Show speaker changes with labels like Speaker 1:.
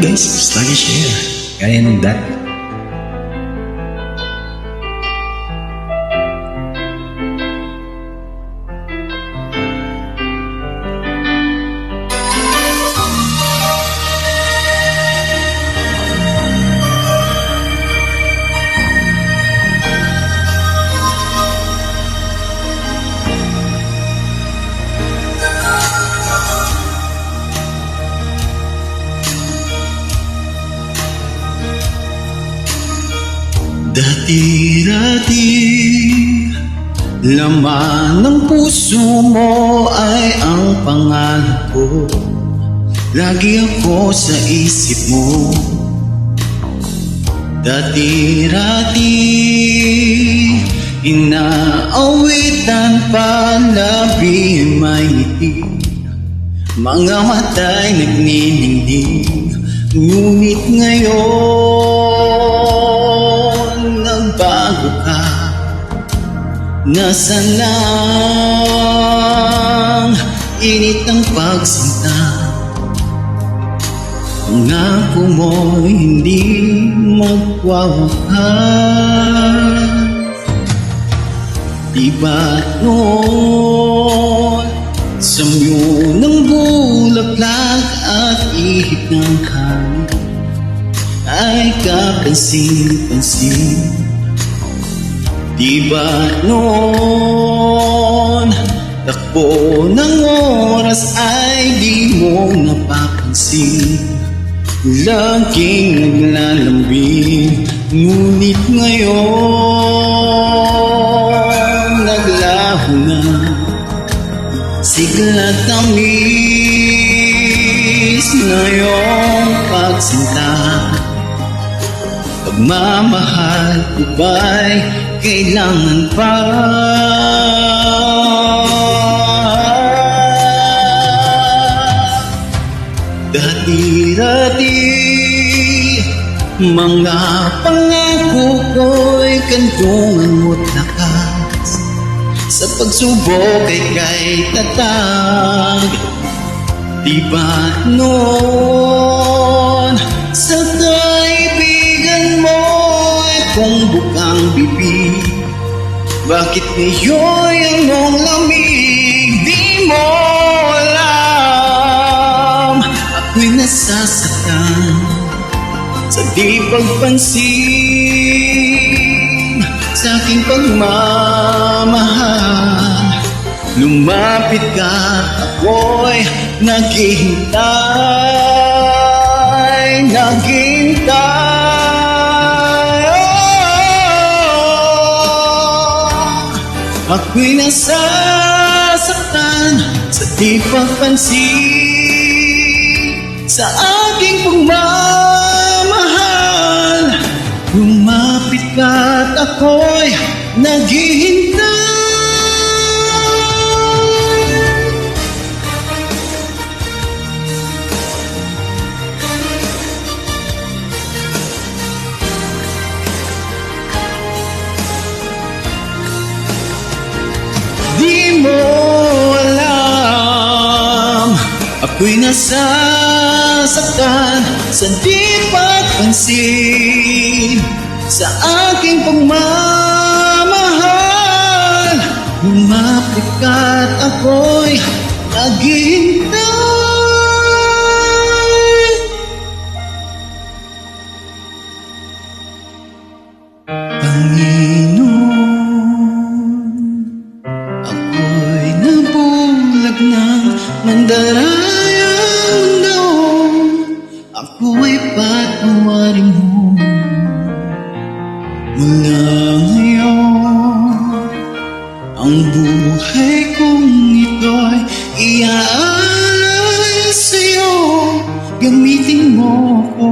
Speaker 1: guys, basta lagi share. Kaya ng dati. Dati-dati, laman ng puso mo ay ang pangalan ko. Lagi ako sa isip mo. Dati-dati, inaawitan pa, labi may ngiti. Mga mata'y nagniningning. Ngunit ngayon nagbago ka. Nasaan ang init ng pagsinta? Pangako mo'y hindi magwawakas. Di ba't noon samyo ng bulaklak at ihip ng hangin ay kapansin-pansin? Di ba't noon takbo ng oras ay di mo napapansin? Laging naglalambing, ngunit ngayon naglaho na. Sigla tamis na iyong pagsinta. Pagmamahal ko ba'y kailangan pa? Dati-dati, mga pangako ko'y kantungan mo't lakas. Sa pagsubok ay kay tatag. Di ba't noon sa kaibigan mo ay kung bukang bibig? Bakit ngayon ang mong lamig? Di mo alam, ako'y nasasaktan sa di pagpansin sa aking pagmamahal. Lumapit ka, ako'y naghihintay, naghihintay. Ako'y nasasaktan sa di pagpansin sa aking pagmamahal. Lumapit ka at ako'y naghihintay. Di mo alam, ako'y nasasaktan sa di pagpansin sa aking pagmamahal. Lumapit ka at ako'y naghihintay. Nang mandarayang mundo, ako'y patawarin mo. Mula ngayon, ang buhay kong ito'y iaalay sa'yo. Gamitin mo ko.